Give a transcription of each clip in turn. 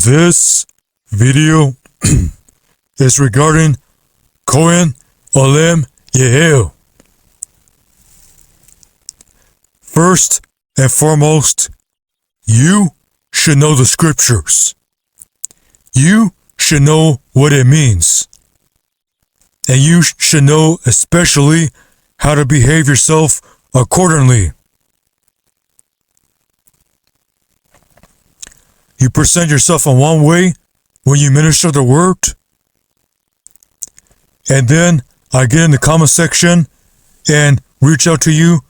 This video is regarding OlamYah-El. First and foremost, you should know the scriptures. You should know what it means. And you should know especially how to behave yourself accordingly. You present yourself in one way when you minister the word, and then I get in the comment section and reach out to you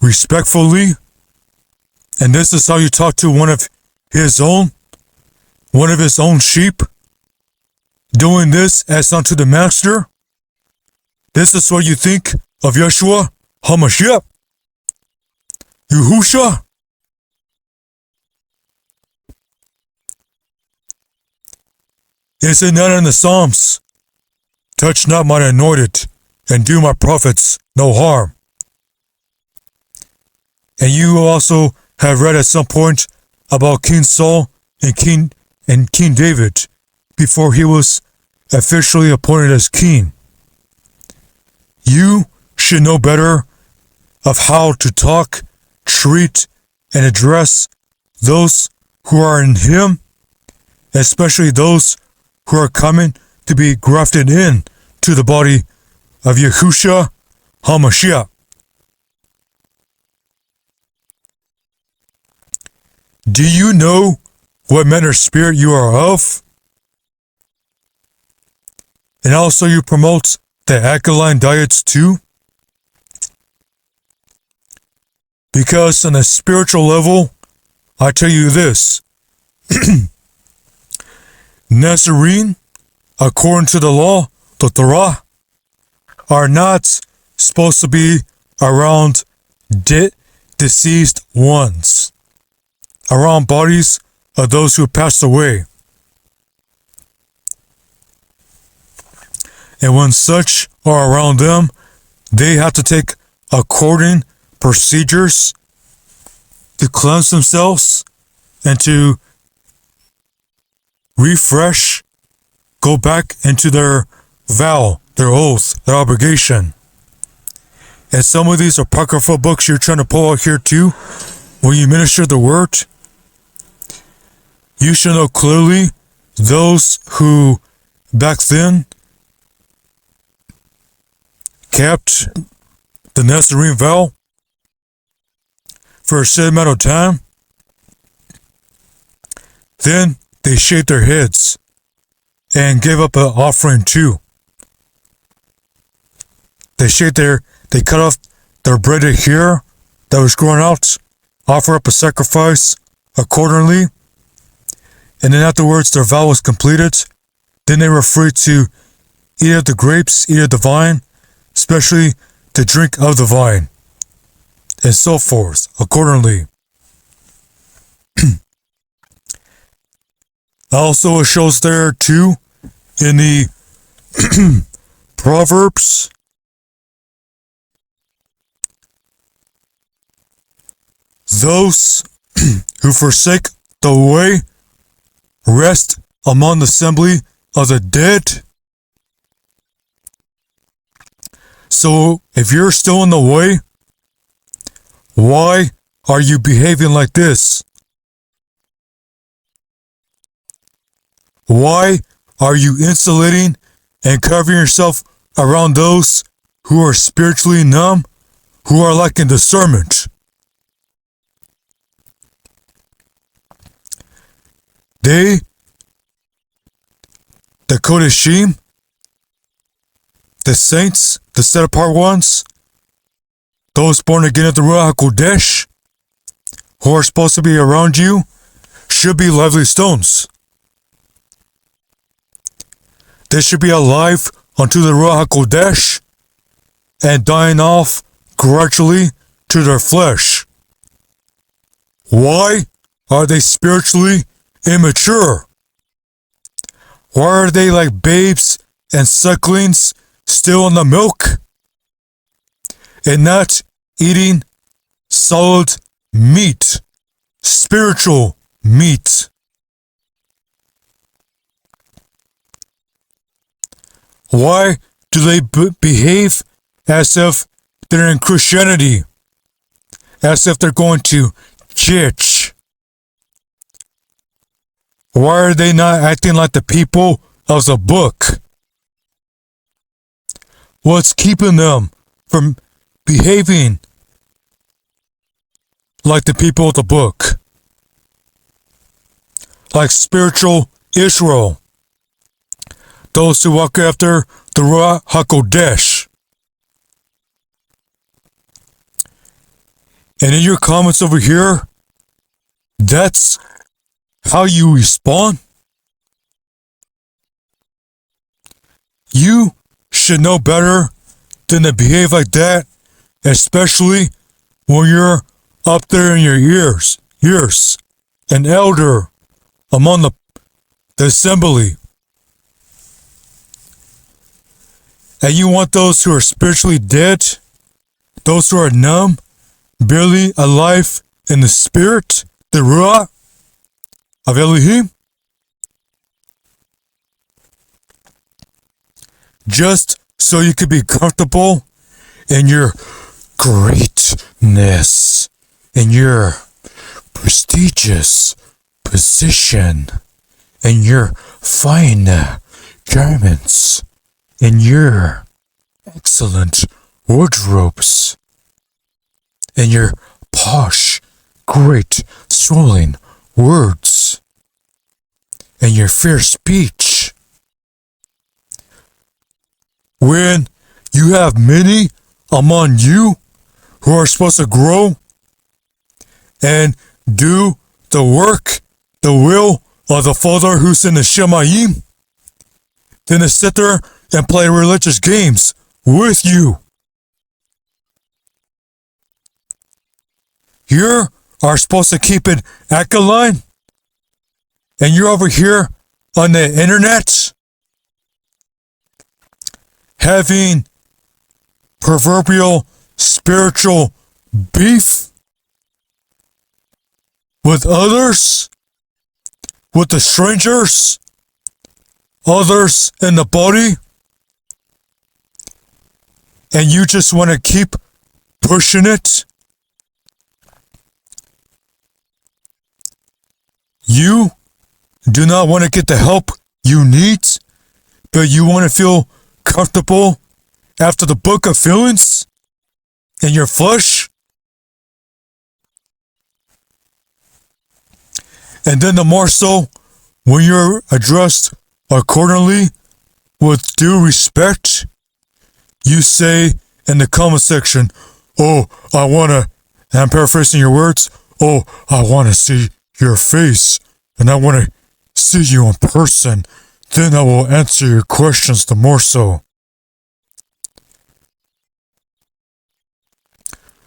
respectfully, and this is how you talk to one of his own sheep, doing this as unto the master. This is what you think of YHWH, Yahusha. Is it not in the Psalms? Touch not mine anointed, and do my prophets no harm. And you also have read at some point about King Saul and King David before he was officially appointed as king. You should know better of how to talk, treat, and address those who are in him, especially those who are coming to be grafted in to the body of Yahushua HaMashiach. Do you know what manner of spirit you are of? And also you promote the alkaline diets too? Because on a spiritual level, I tell you this, Nazarene, according to the law, the Torah, are not supposed to be around deceased ones, around bodies of those who passed away. And when such are around them, they have to take according procedures to cleanse themselves and to refresh, go back into their vow, their oath, their obligation. And some of these apocryphal books you're trying to pull out here too, when you minister the word, you should know clearly those who back then kept the Nazarene vow for a set amount of time, then they shaved their heads and gave up an offering too. They cut off their braided hair that was growing out, offer up a sacrifice accordingly, and then afterwards their vow was completed. Then they were free to eat of the grapes, eat of the vine, especially to drink of the vine, and so forth accordingly. Also, it shows there too in the Proverbs, those who forsake the way rest among the assembly of the dead. So, if you're still in the way, why are you behaving like this? Why are you insulating and covering yourself around those who are spiritually numb, who are lacking discernment? The Kodeshim, the saints, the set apart ones, those born again of the Ruach HaKodesh, who are supposed to be around you, should be lively stones. They should be alive unto the Ruach HaKodesh and dying off gradually to their flesh. Why are they spiritually immature? Why are they like babes and sucklings still on the milk and not eating solid meat, spiritual meat? Why do they behave as if they're in Christianity? As if they're going to church? Why are they not acting like the people of the book? What's keeping them from behaving like the people of the book? Like spiritual Israel. Those who walk after the Ruach HaKodesh. And in your comments over here, that's how you respond? You should know better than to behave like that, especially when you're up there in your years, an elder among the assembly. And you want those who are spiritually dead, those who are numb, barely alive in the spirit, the Ruach of Elohim, just so you could be comfortable in your greatness, in your prestigious position, in your fine garments, in your excellent wardrobes, in your posh, great, swelling words, and your fair speech. When you have many among you who are supposed to grow and do the work, the will of the Father who's in the Shemayim, then to sit there and play religious games with you. You are supposed to keep it alkaline, and you're over here on the internet having proverbial spiritual beef with others, with the strangers, others in the body, and you just want to keep pushing it. You do not want to get the help you need, but you want to feel comfortable after the book of feelings in your flesh. And then the more so when you're addressed accordingly with due respect, you say in the comment section, "Oh, I want to," and I'm paraphrasing your words, "Oh, I want to see your face, and I want to see you in person. Then I will answer your questions the more so."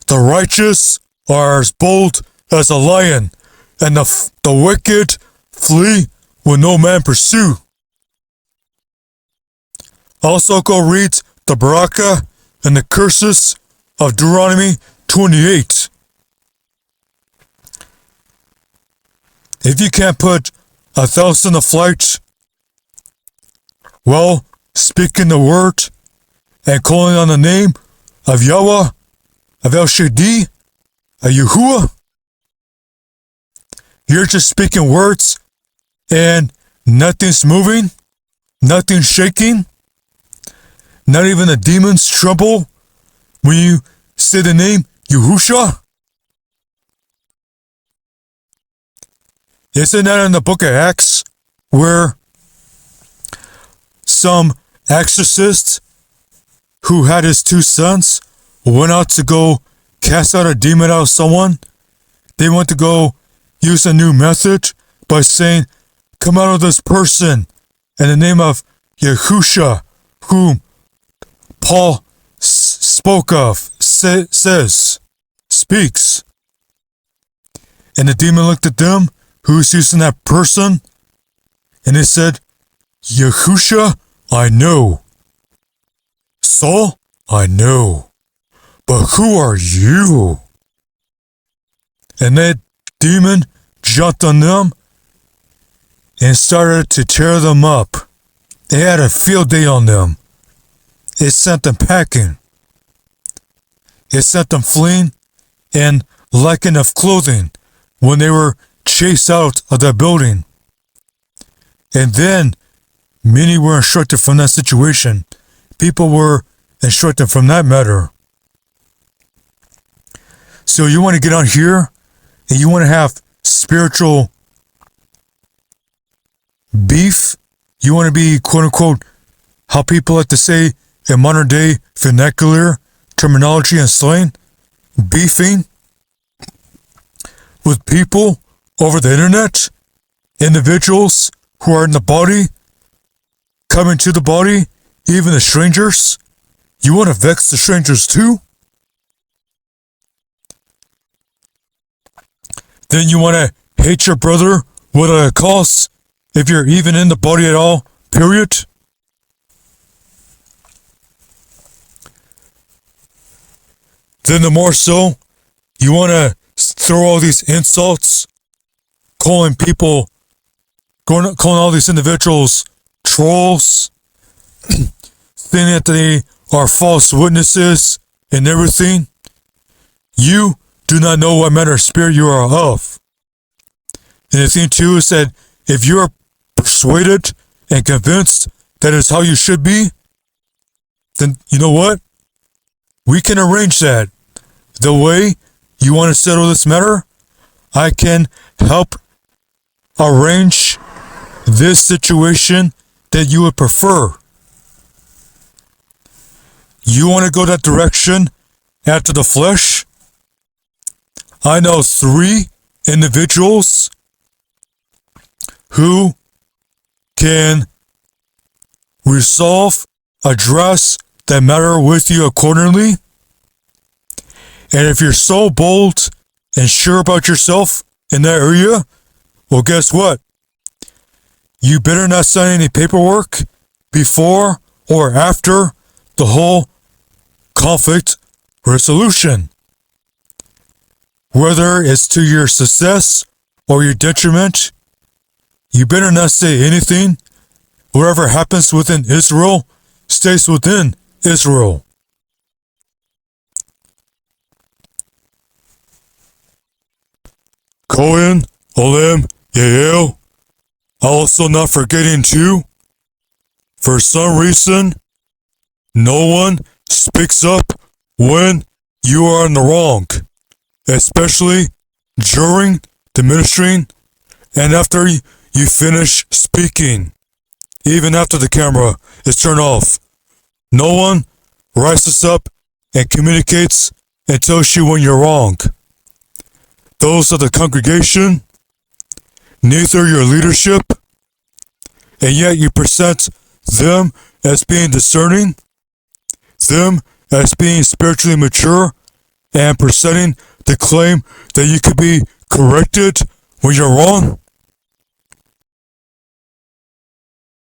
The righteous are as bold as a lion, and the wicked flee when no man pursue. Also go read the Baraka and the curses of Deuteronomy 28. If you can't put 1,000 to flight, well, speaking the word and calling on the name of Yahweh, of El Shaddai, of Yahuwah, you're just speaking words and nothing's moving, nothing's shaking, not even the demons tremble when you say the name Yahusha. Isn't that in the book of Acts where some exorcist who had his two sons went out to go cast out a demon out of someone? They went to go use a new method by saying, "Come out of this person in the name of Yahusha, whom Paul spoke of, speaks." And the demon looked at them, who's using that person, and it said, "Yahusha, I know. Saul, I know. But who are you?" And that demon jumped on them and started to tear them up. They had a field day on them. it sent them packing. It sent them fleeing in lacking of clothing when they were chased out of that building. And then many were instructed from that situation. People were instructed from that matter. So you want to get on here and you want to have spiritual beef. You want to be, quote unquote, how people like to say in modern day vernacular terminology and slang, beefing with people over the internet, individuals who are in the body, coming to the body, even the strangers. You want to vex the strangers too? Then you want to hate your brother without a cause, if you're even in the body at all, period? Then the more so, you want to throw all these insults, calling all these individuals trolls, saying that they are false witnesses and everything. You do not know what manner of spirit you are of. And the thing too is that if you are persuaded and convinced that is how you should be, then you know what? We can arrange that. The way you want to settle this matter, I can help arrange this situation that you would prefer. You want to go that direction after the flesh? I know 3 individuals who can address that matter with you accordingly. And if you're so bold and sure about yourself in that area, well, guess what? You better not sign any paperwork before or after the whole conflict resolution. Whether it's to your success or your detriment, you better not say anything. Whatever happens within Israel stays within Israel. Cohen, OlamYah-El, also not forgetting too, for some reason, no one speaks up when you are in the wrong, especially during the ministering and after you finish speaking, even after the camera is turned off. No one rises up and communicates and tells you when you're wrong. Those of the congregation, neither your leadership, and yet you present them as being discerning, them as being spiritually mature, and presenting the claim that you could be corrected when you're wrong.